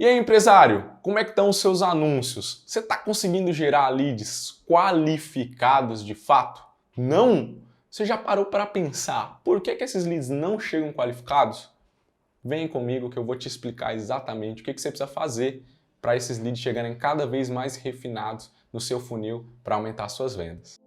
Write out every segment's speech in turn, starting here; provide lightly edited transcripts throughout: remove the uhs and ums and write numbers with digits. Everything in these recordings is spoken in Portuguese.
E aí, empresário, como é que estão os seus anúncios? Você está conseguindo gerar leads qualificados de fato? Não? Você já parou para pensar por que esses leads não chegam qualificados? Vem comigo que eu vou te explicar exatamente o que você precisa fazer para esses leads chegarem cada vez mais refinados no seu funil para aumentar suas vendas.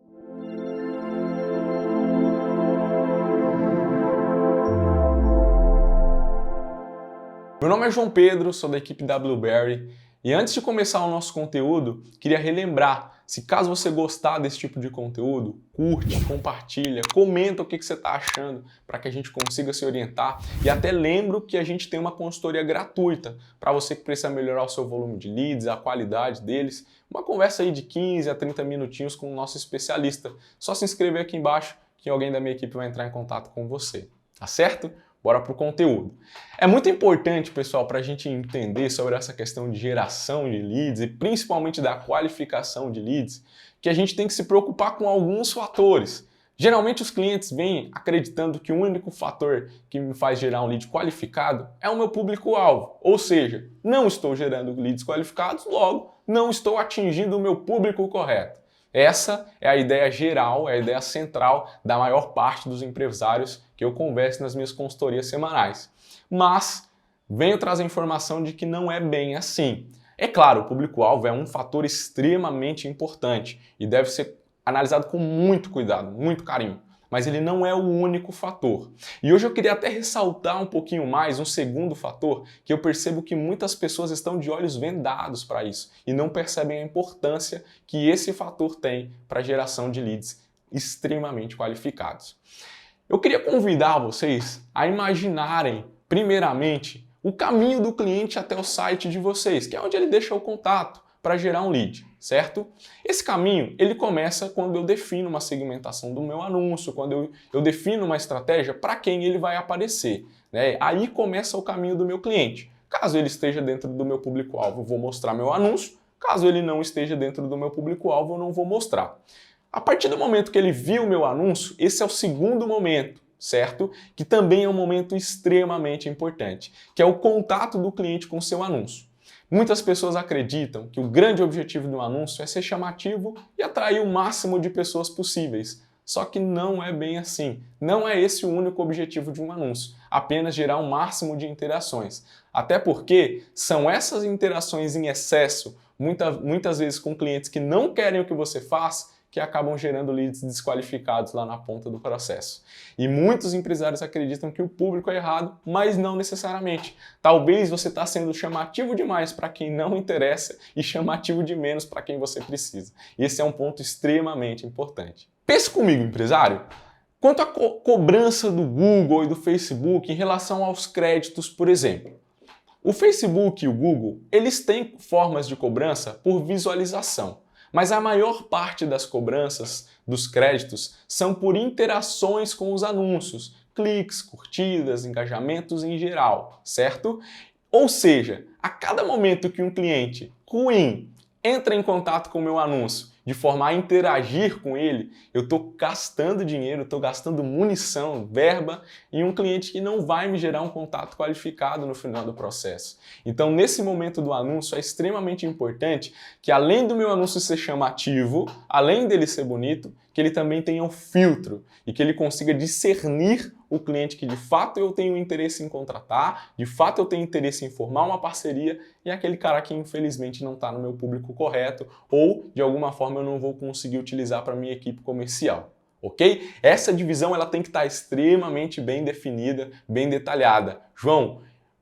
Meu nome é João Pedro, sou da equipe da Blueberry e antes de começar o nosso conteúdo, queria relembrar, se caso você gostar desse tipo de conteúdo, curte, compartilha, comenta o que você está achando para que a gente consiga se orientar e até lembro que a gente tem uma consultoria gratuita para você que precisa melhorar o seu volume de leads, a qualidade deles, uma conversa aí de 15 a 30 minutinhos com o nosso especialista. Só se inscrever aqui embaixo que alguém da minha equipe vai entrar em contato com você, tá certo? Bora para o conteúdo. É muito importante, pessoal, para a gente entender sobre essa questão de geração de leads e principalmente da qualificação de leads, que a gente tem que se preocupar com alguns fatores. Geralmente os clientes vêm acreditando que o único fator que me faz gerar um lead qualificado é o meu público-alvo. Ou seja, não estou gerando leads qualificados, logo não estou atingindo o meu público correto. Essa é a ideia geral, é a ideia central da maior parte dos empresários que eu converso nas minhas consultorias semanais. Mas venho trazer informação de que não é bem assim. É claro, o público-alvo é um fator extremamente importante e deve ser analisado com muito cuidado, muito carinho. Mas ele não é o único fator. E hoje eu queria até ressaltar um pouquinho mais um segundo fator que eu percebo que muitas pessoas estão de olhos vendados para isso e não percebem a importância que esse fator tem para a geração de leads extremamente qualificados. Eu queria convidar vocês a imaginarem, primeiramente, o caminho do cliente até o site de vocês, que é onde ele deixa o contato para gerar um lead, certo? Esse caminho, ele começa quando eu defino uma segmentação do meu anúncio, quando eu defino uma estratégia para quem ele vai aparecer, né? Aí começa o caminho do meu cliente. Caso ele esteja dentro do meu público-alvo, eu vou mostrar meu anúncio. Caso ele não esteja dentro do meu público-alvo, eu não vou mostrar. A partir do momento que ele viu o meu anúncio, esse é o segundo momento, certo? Que também é um momento extremamente importante, que é o contato do cliente com o seu anúncio. Muitas pessoas acreditam que o grande objetivo do anúncio é ser chamativo e atrair o máximo de pessoas possíveis. Só que não é bem assim. Não é esse o único objetivo de um anúncio, apenas gerar o máximo de interações. Até porque são essas interações em excesso, muitas vezes com clientes que não querem o que você faz, que acabam gerando leads desqualificados lá na ponta do processo. E muitos empresários acreditam que o público é errado, mas não necessariamente. Talvez você está sendo chamativo demais para quem não interessa e chamativo de menos para quem você precisa. E esse é um ponto extremamente importante. Pense comigo, empresário. Quanto à cobrança do Google e do Facebook em relação aos créditos, por exemplo. O Facebook e o Google, eles têm formas de cobrança por visualização. Mas a maior parte das cobranças dos créditos são por interações com os anúncios, cliques, curtidas, engajamentos em geral, certo? Ou seja, a cada momento que um cliente ruim entra em contato com o meu anúncio de forma a interagir com ele, eu estou gastando dinheiro, estou gastando munição, verba em um cliente que não vai me gerar um contato qualificado no final do processo. Então, nesse momento do anúncio, é extremamente importante que, além do meu anúncio ser chamativo, além dele ser bonito, que ele também tenha um filtro e que ele consiga discernir o cliente que de fato eu tenho interesse em contratar, de fato eu tenho interesse em formar uma parceria e aquele cara que infelizmente não está no meu público correto ou de alguma forma eu não vou conseguir utilizar para minha equipe comercial. Ok? Essa divisão ela tem que estar extremamente bem definida, bem detalhada. João,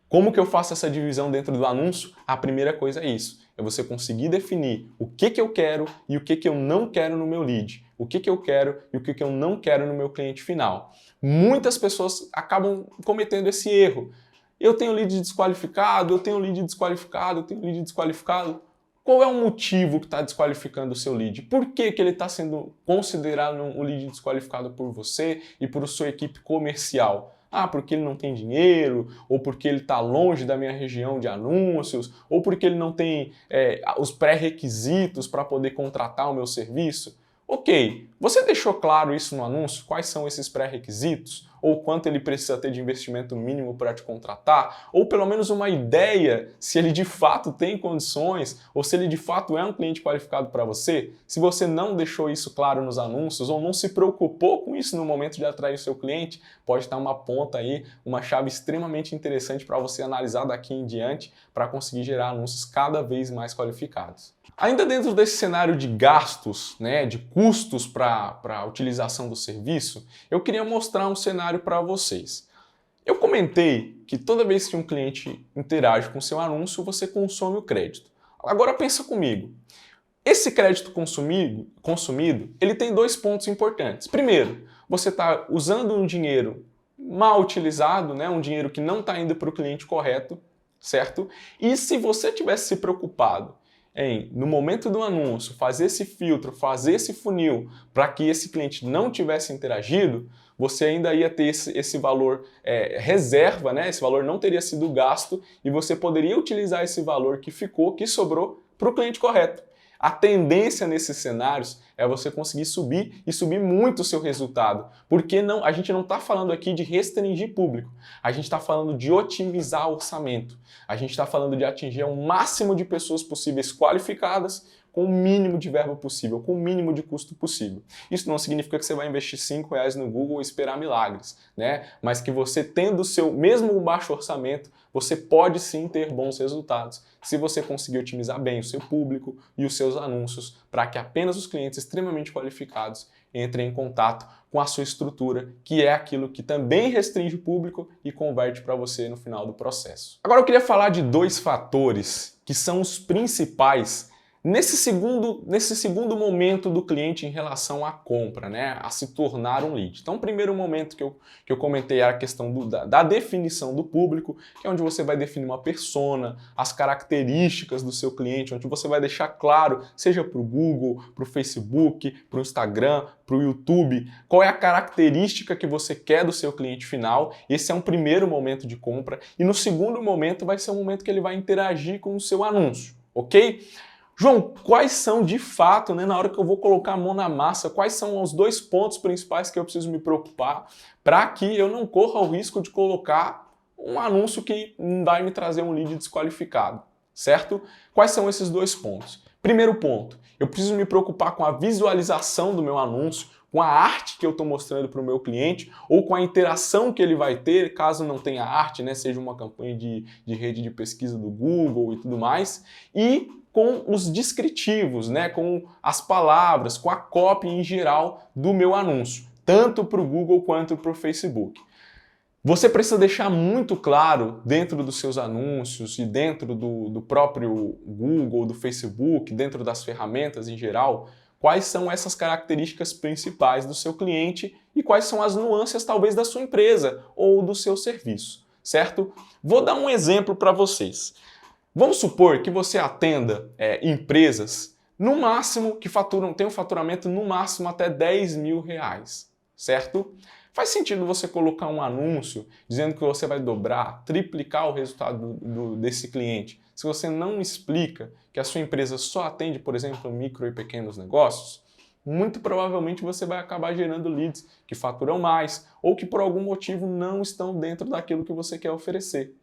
como que eu faço essa divisão dentro do anúncio? A primeira coisa é isso, é você conseguir definir o que eu quero e o que eu não quero no meu lead, o que eu quero e o que eu não quero no meu cliente final. Muitas pessoas acabam cometendo esse erro. Eu tenho lead desqualificado, eu tenho lead desqualificado, eu tenho lead desqualificado. Qual é o motivo que está desqualificando o seu lead? Por que ele está sendo considerado um lead desqualificado por você e por sua equipe comercial? Ah, porque ele não tem dinheiro, ou porque ele está longe da minha região de anúncios, ou porque ele não tem os pré-requisitos para poder contratar o meu serviço. Ok, Você deixou claro isso no anúncio? Quais são esses pré-requisitos? Ou quanto ele precisa ter de investimento mínimo para te contratar? Ou pelo menos uma ideia se ele de fato tem condições ou se ele de fato é um cliente qualificado para você? Se você não deixou isso claro nos anúncios ou não se preocupou com isso no momento de atrair o seu cliente, pode estar uma ponta aí, uma chave extremamente interessante para você analisar daqui em diante para conseguir gerar anúncios cada vez mais qualificados. Ainda dentro desse cenário de gastos, né, de custos para a utilização do serviço, eu queria mostrar um cenário para vocês. Eu comentei que toda vez que um cliente interage com seu anúncio, você consome o crédito. Agora pensa comigo. Esse crédito consumido, ele tem dois pontos importantes. Primeiro, você está usando um dinheiro mal utilizado, né, um dinheiro que não está indo para o cliente correto, certo? E se você tivesse se preocupado no momento do anúncio, fazer esse filtro, fazer esse funil para que esse cliente não tivesse interagido, você ainda ia ter esse valor reserva, né? Esse valor não teria sido gasto e você poderia utilizar esse valor que sobrou para o cliente correto. A tendência nesses cenários é você conseguir subir e subir muito o seu resultado. Porque a gente não está falando aqui de restringir público, a gente está falando de otimizar o orçamento. A gente está falando de atingir o máximo de pessoas possíveis qualificadas com o mínimo de verba possível, com o mínimo de custo possível. Isso não significa que você vai investir R$5 no Google e esperar milagres, né? Mas que você tendo o seu, mesmo o baixo orçamento, você pode sim ter bons resultados se você conseguir otimizar bem o seu público e os seus anúncios para que apenas os clientes extremamente qualificados entrem em contato com a sua estrutura, que é aquilo que também restringe o público e converte para você no final do processo. Agora eu queria falar de dois fatores que são os principais nesse segundo momento do cliente em relação à compra, né, a se tornar um lead. Então, o primeiro momento que eu comentei era a questão da definição do público, que é onde você vai definir uma persona, as características do seu cliente, onde você vai deixar claro, seja para o Google, para o Facebook, para o Instagram, para o YouTube, qual é a característica que você quer do seu cliente final. Esse é um primeiro momento de compra. E no segundo momento vai ser o momento que ele vai interagir com o seu anúncio, ok? João, quais são de fato, né, na hora que eu vou colocar a mão na massa, quais são os dois pontos principais que eu preciso me preocupar para que eu não corra o risco de colocar um anúncio que vai me trazer um lead desqualificado, certo? Quais são esses dois pontos? Primeiro ponto, eu preciso me preocupar com a visualização do meu anúncio, com a arte que eu estou mostrando para o meu cliente ou com a interação que ele vai ter, caso não tenha arte, né, seja uma campanha de rede de pesquisa do Google e tudo mais, e com os descritivos, né, com as palavras, com a copy em geral do meu anúncio, tanto para o Google quanto para o Facebook. Você precisa deixar muito claro dentro dos seus anúncios e dentro do próprio Google, do Facebook, dentro das ferramentas em geral, quais são essas características principais do seu cliente e quais são as nuances talvez da sua empresa ou do seu serviço, certo? Vou dar um exemplo para vocês. Vamos supor que você atenda empresas no máximo que tem um faturamento no máximo até R$10.000, certo? Faz sentido você colocar um anúncio dizendo que você vai dobrar, triplicar o resultado desse cliente, se você não explica que a sua empresa só atende, por exemplo, micro e pequenos negócios? Muito provavelmente você vai acabar gerando leads que faturam mais ou que por algum motivo não estão dentro daquilo que você quer oferecer.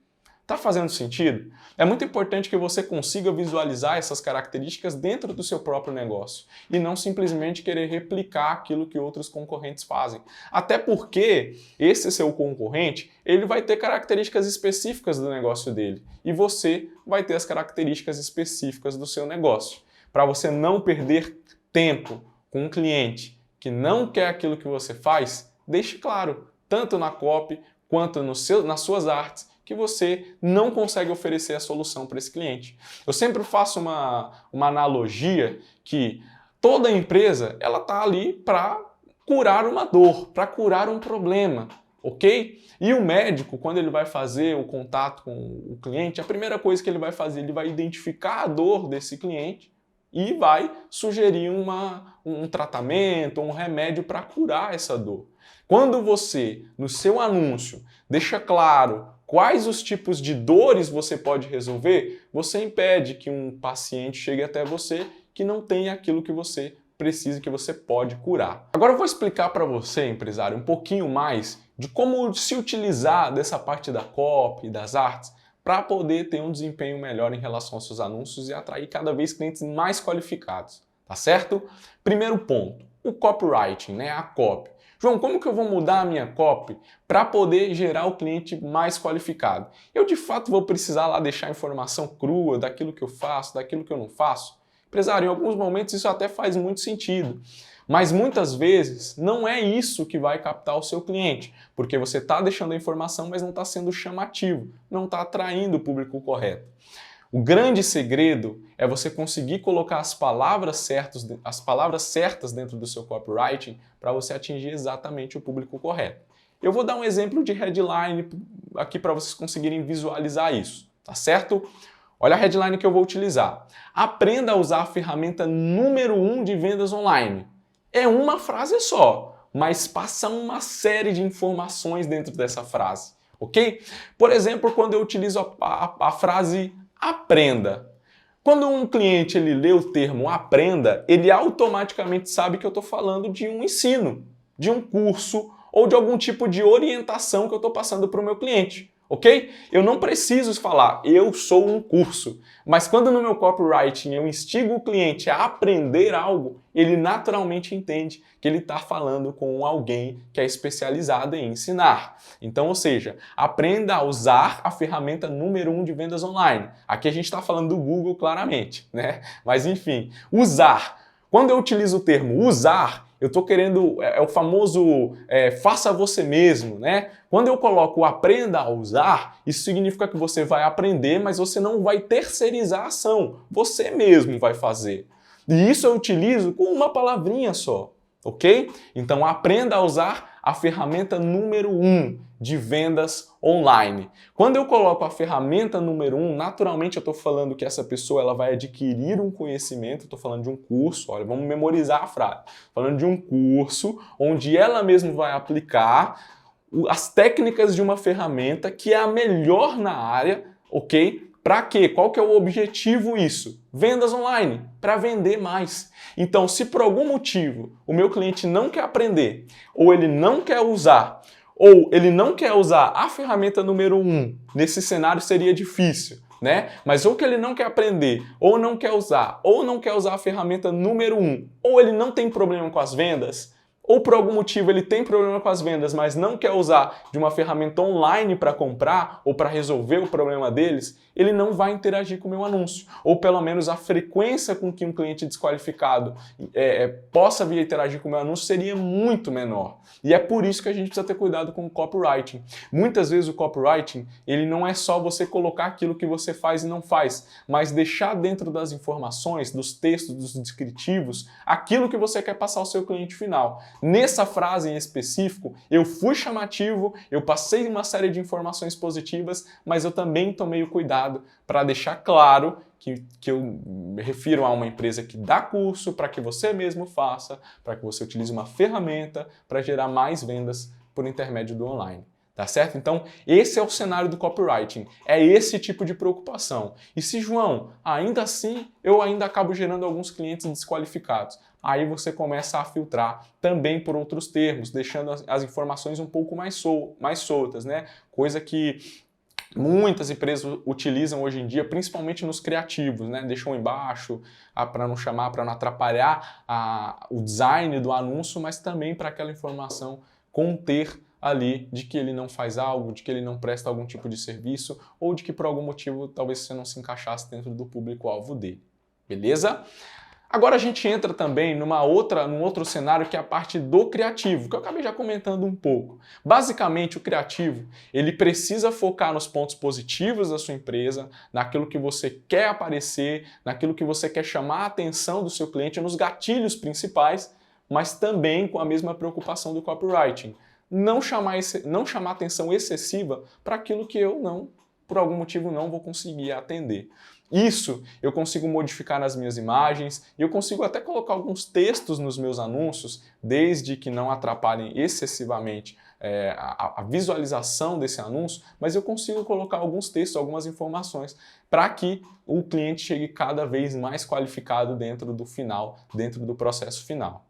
Tá fazendo sentido? É muito importante que você consiga visualizar essas características dentro do seu próprio negócio e não simplesmente querer replicar aquilo que outros concorrentes fazem. Até porque esse seu concorrente, ele vai ter características específicas do negócio dele e você vai ter as características específicas do seu negócio. Para você não perder tempo com um cliente que não quer aquilo que você faz, deixe claro, tanto na copy quanto nas suas artes, que você não consegue oferecer a solução para esse cliente. Eu sempre faço uma analogia que toda empresa ela está ali para curar uma dor, para curar um problema, ok? E o médico, quando ele vai fazer o contato com o cliente, a primeira coisa que ele vai fazer, ele vai identificar a dor desse cliente e vai sugerir um tratamento, um remédio para curar essa dor. Quando você, no seu anúncio, deixa claro quais os tipos de dores você pode resolver, você impede que um paciente chegue até você que não tenha aquilo que você precise, que você pode curar. Agora eu vou explicar para você, empresário, um pouquinho mais de como se utilizar dessa parte da copy, das artes, para poder ter um desempenho melhor em relação aos seus anúncios e atrair cada vez clientes mais qualificados, tá certo? Primeiro ponto, o copywriting, né, a copy. João, como que eu vou mudar a minha copy para poder gerar o cliente mais qualificado? Eu de fato vou precisar lá deixar informação crua daquilo que eu faço, daquilo que eu não faço? Empresário, em alguns momentos isso até faz muito sentido, mas muitas vezes não é isso que vai captar o seu cliente, porque você está deixando a informação, mas não está sendo chamativo, não está atraindo o público correto. O grande segredo é você conseguir colocar as palavras certas dentro do seu copywriting para você atingir exatamente o público correto. Eu vou dar um exemplo de headline aqui para vocês conseguirem visualizar isso, tá certo? Olha a headline que eu vou utilizar. Aprenda a usar a ferramenta número 1 de vendas online. É uma frase só, mas passa uma série de informações dentro dessa frase, ok? Por exemplo, quando eu utilizo a frase aprenda. Quando um cliente ele lê o termo aprenda, ele automaticamente sabe que eu estou falando de um ensino, de um curso ou de algum tipo de orientação que eu estou passando para o meu cliente. Ok? Eu não preciso falar, eu sou um curso, mas quando no meu copywriting eu instigo o cliente a aprender algo, ele naturalmente entende que ele está falando com alguém que é especializado em ensinar. Então, ou seja, aprenda a usar a ferramenta número 1 de vendas online. Aqui a gente está falando do Google claramente, né? Mas enfim, usar. Quando eu utilizo o termo usar, eu estou querendo, é o famoso faça você mesmo, né? Quando eu coloco aprenda a usar, isso significa que você vai aprender, mas você não vai terceirizar a ação. Você mesmo vai fazer. E isso eu utilizo com uma palavrinha só, ok? Então aprenda a usar a ferramenta número 1 de vendas online. Quando eu coloco a ferramenta número 1, naturalmente eu estou falando que essa pessoa ela vai adquirir um conhecimento, estou falando de um curso, olha, vamos memorizar a frase. Falando de um curso onde ela mesma vai aplicar as técnicas de uma ferramenta que é a melhor na área, ok? Para quê? Qual que é o objetivo isso? Vendas online, para vender mais. Então, se por algum motivo o meu cliente não quer aprender, ou ele não quer usar, ou ele não quer usar a ferramenta número 1, nesse cenário seria difícil, né? Mas ou que ele não quer aprender, ou não quer usar a ferramenta número 1, ou ele não tem problema com as vendas, ou por algum motivo ele tem problema com as vendas, mas não quer usar de uma ferramenta online para comprar ou para resolver o problema deles, ele não vai interagir com o meu anúncio. Ou pelo menos a frequência com que um cliente desqualificado possa vir a interagir com o meu anúncio seria muito menor. E é por isso que a gente precisa ter cuidado com o copywriting. Muitas vezes o copywriting, ele não é só você colocar aquilo que você faz e não faz, mas deixar dentro das informações, dos textos, dos descritivos, aquilo que você quer passar ao seu cliente final. Nessa frase em específico, eu fui chamativo, eu passei uma série de informações positivas, mas eu também tomei o cuidado para deixar claro que eu me refiro a uma empresa que dá curso para que você mesmo faça, para que você utilize uma ferramenta para gerar mais vendas por intermédio do online. Tá certo? Então, esse é o cenário do copywriting. É esse tipo de preocupação. E se, João, ainda assim, eu ainda acabo gerando alguns clientes desqualificados, aí você começa a filtrar também por outros termos, deixando as informações um pouco mais soltas, né? Coisa que muitas empresas utilizam hoje em dia, principalmente nos criativos, né? Deixam embaixo para não chamar, para não atrapalhar o design do anúncio, mas também para aquela informação conter ali de que ele não faz algo, de que ele não presta algum tipo de serviço ou de que por algum motivo talvez você não se encaixasse dentro do público-alvo dele. Beleza? Agora a gente entra também num outro cenário que é a parte do criativo, que eu acabei já comentando um pouco. Basicamente, o criativo, ele precisa focar nos pontos positivos da sua empresa, naquilo que você quer aparecer, naquilo que você quer chamar a atenção do seu cliente, nos gatilhos principais, mas também com a mesma preocupação do copywriting. Não chamar atenção excessiva para aquilo que eu por algum motivo não vou conseguir atender. Isso eu consigo modificar nas minhas imagens e eu consigo até colocar alguns textos nos meus anúncios, desde que não atrapalhem excessivamente a visualização desse anúncio, mas eu consigo colocar alguns textos, algumas informações para que o cliente chegue cada vez mais qualificado dentro do final, dentro do processo final.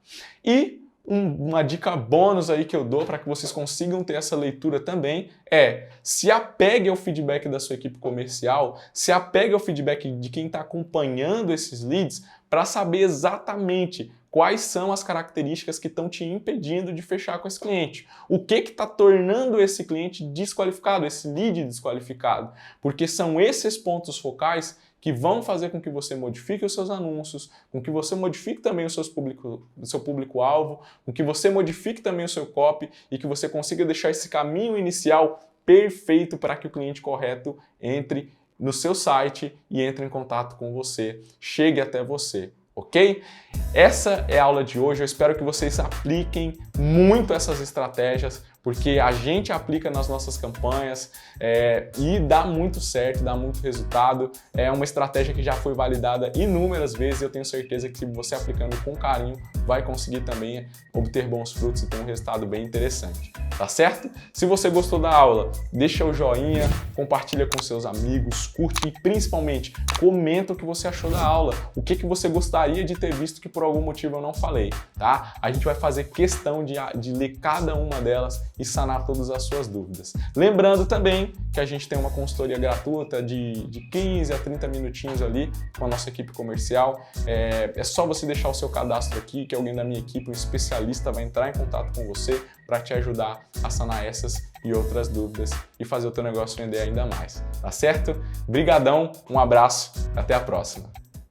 E uma dica bônus aí que eu dou para que vocês consigam ter essa leitura também é: se apegue ao feedback da sua equipe comercial, se apegue ao feedback de quem está acompanhando esses leads para saber exatamente quais são as características que estão te impedindo de fechar com esse cliente. O que está tornando esse cliente desqualificado, esse lead desqualificado? Porque são esses pontos focais que vão fazer com que você modifique os seus anúncios, com que você modifique também o seu público-alvo, com que você modifique também o seu copy e que você consiga deixar esse caminho inicial perfeito para que o cliente correto entre no seu site e entre em contato com você, chegue até você. Ok? Essa é a aula de hoje. Eu espero que vocês apliquem muito essas estratégias, porque a gente aplica nas nossas campanhas e dá muito certo, dá muito resultado. É uma estratégia que já foi validada inúmeras vezes e eu tenho certeza que você aplicando com carinho vai conseguir também obter bons frutos e ter um resultado bem interessante. Tá certo? Se você gostou da aula, deixa o joinha, compartilha com seus amigos, curte e principalmente comenta o que você achou da aula, o que você gostaria de ter visto que por algum motivo eu não falei, tá? A gente vai fazer questão de ler cada uma delas e sanar todas as suas dúvidas. Lembrando também que a gente tem uma consultoria gratuita de 15 a 30 minutinhos ali com a nossa equipe comercial. É só você deixar o seu cadastro aqui, que alguém da minha equipe, um especialista, vai entrar em contato com você para te ajudar a sanar essas e outras dúvidas e fazer o teu negócio vender ainda mais, tá certo? Brigadão, um abraço, até a próxima!